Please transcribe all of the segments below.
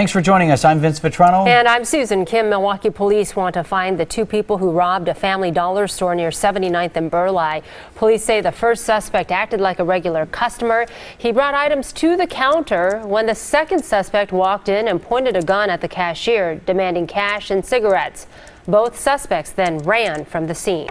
Thanks for joining us. I'm Vince Vitrano. And I'm Susan Kim. Milwaukee police want to find the two people who robbed a Family Dollar store near 79th and Burleigh. Police say the first suspect acted like a regular customer. He brought items to the counter when the second suspect walked in and pointed a gun at the cashier, demanding cash and cigarettes. Both suspects then ran from the scene.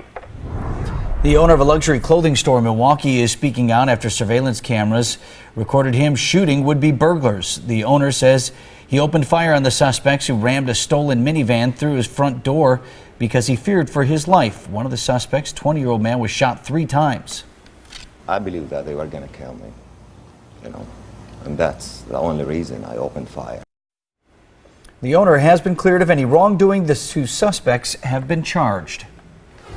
The owner of a luxury clothing store in Milwaukee is speaking out after surveillance cameras recorded him shooting would-be burglars. The owner says he opened fire on the suspects who rammed a stolen minivan through his front door because he feared for his life. One of the suspects, 20-year-old man, was shot 3 times. I believe that they were going to kill me, and that's the only reason I opened fire. The owner has been cleared of any wrongdoing. The 2 suspects have been charged.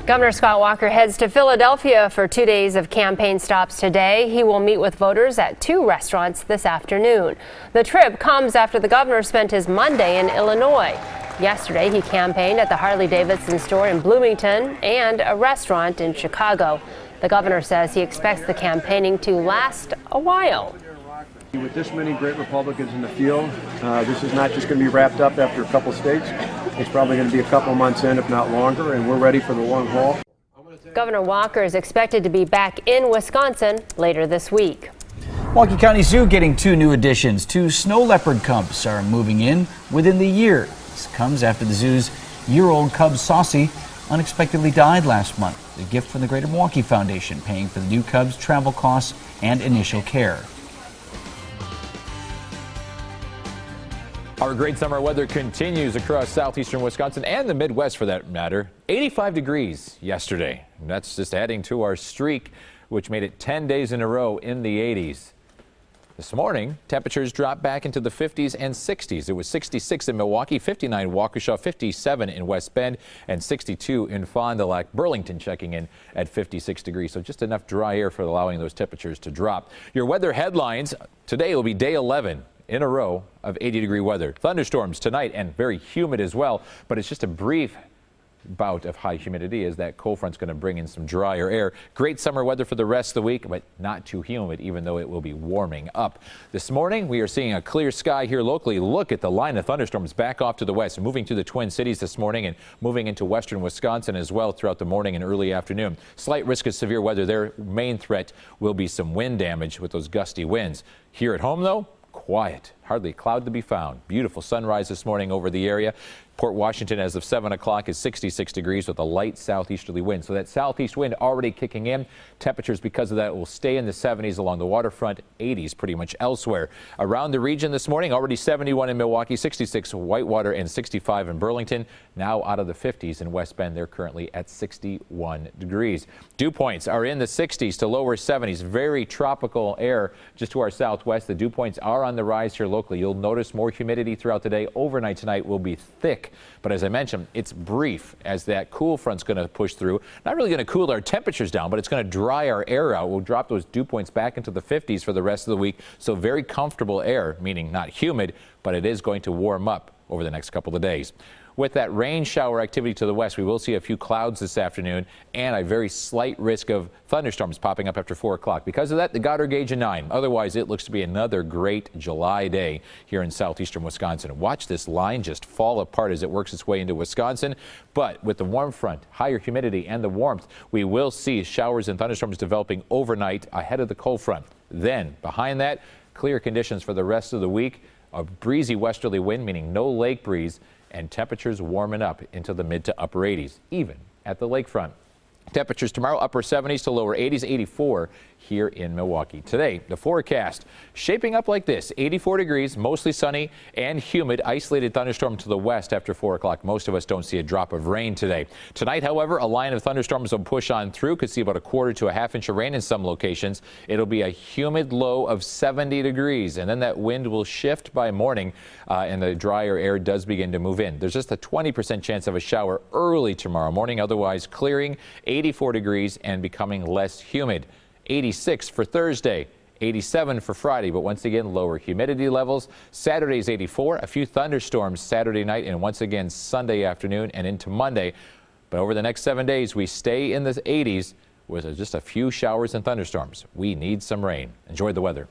Governor Scott Walker heads to Philadelphia for 2 days of campaign stops today. He will meet with voters at 2 restaurants this afternoon. The trip comes after the governor spent his Monday in Illinois. Yesterday, he campaigned at the Harley-Davidson store in Bloomington and a restaurant in Chicago. The governor says he expects the campaigning to last a while. With this many great Republicans in the field, this is not just going to be wrapped up after a couple states. It's probably going to be a couple months in, if not longer, and we're ready for the long haul. Governor Walker is expected to be back in Wisconsin later this week. Milwaukee County Zoo getting 2 new additions. 2 snow leopard cubs are moving in within the year. This comes after the zoo's year-old cub Saucy unexpectedly died last month. A gift from the Greater Milwaukee Foundation, paying for the new cubs' travel costs and initial care. Our great summer weather continues across southeastern Wisconsin and the Midwest for that matter. 85 degrees yesterday. And that's just adding to our streak, which made it 10 days in a row in the 80s. This morning, temperatures dropped back into the 50s and 60s. It was 66 in Milwaukee, 59 Waukesha, 57 in West Bend, and 62 in Fond du Lac. Burlington checking in at 56 degrees. So just enough dry air for allowing those temperatures to drop. Your weather headlines today will be day 11 in a row of 80-degree weather. Thunderstorms tonight and very humid as well, but it's just a brief bout of high humidity as that cold front's going to bring in some drier air. Great summer weather for the rest of the week, but not too humid, even though it will be warming up. This morning, we are seeing a clear sky here locally. Look at the line of thunderstorms back off to the west, moving to the Twin Cities this morning and moving into western Wisconsin as well throughout the morning and early afternoon. Slight risk of severe weather. Their main threat will be some wind damage with those gusty winds. Here at home, though, quiet. Hardly a cloud to be found. Beautiful sunrise this morning over the area. Port Washington as of 7 o'clock is 66 degrees with a light southeasterly wind. So that southeast wind already kicking in. Temperatures because of that will stay in the 70s along the waterfront, 80s pretty much elsewhere. Around the region this morning, already 71 in Milwaukee, 66 Whitewater, and 65 in Burlington. Now out of the 50s in West Bend. They're currently at 61 degrees. Dew points are in the 60s to lower 70s. Very tropical air just to our southwest. The dew points are on the rise here locally. You'll notice more humidity throughout the day. Overnight tonight will be thick. But as I mentioned, it's brief as that cool front's going to push through. Not really going to cool our temperatures down, but it's going to dry our air out. We'll drop those dew points back into the 50s for the rest of the week. So very comfortable air, meaning not humid, but it is going to warm up over the next couple of days. With that rain shower activity to the west, we will see a few clouds this afternoon and a very slight risk of thunderstorms popping up after 4 o'clock. Because of that, the Goddard gauge a 9. Otherwise, it looks to be another great July day here in southeastern Wisconsin. Watch this line just fall apart as it works its way into Wisconsin. But with the warm front, higher humidity, and the warmth, we will see showers and thunderstorms developing overnight ahead of the cold front. Then, behind that, clear conditions for the rest of the week. A breezy westerly wind, meaning no lake breeze, and temperatures warming up into the mid to upper 80s, even at the lakefront. Temperatures tomorrow, upper 70s to lower 80s, 84 here in Milwaukee. Today, the forecast shaping up like this: 84 degrees, mostly sunny and humid, isolated thunderstorm to the west after 4 o'clock. Most of us don't see a drop of rain today. Tonight, however, a line of thunderstorms will push on through. Could see about a quarter to a half-inch of rain in some locations. It'll be a humid low of 70 degrees, and then that wind will shift by morning, and the drier air does begin to move in. There's just a 20% chance of a shower early tomorrow morning, otherwise clearing, 84 degrees and becoming less humid. 86 for Thursday, 87 for Friday, but once again lower humidity levels. Saturday's 84, a few thunderstorms Saturday night and once again Sunday afternoon and into Monday. But over the next 7 days, we stay in the 80s with just a few showers and thunderstorms. We need some rain. Enjoy the weather.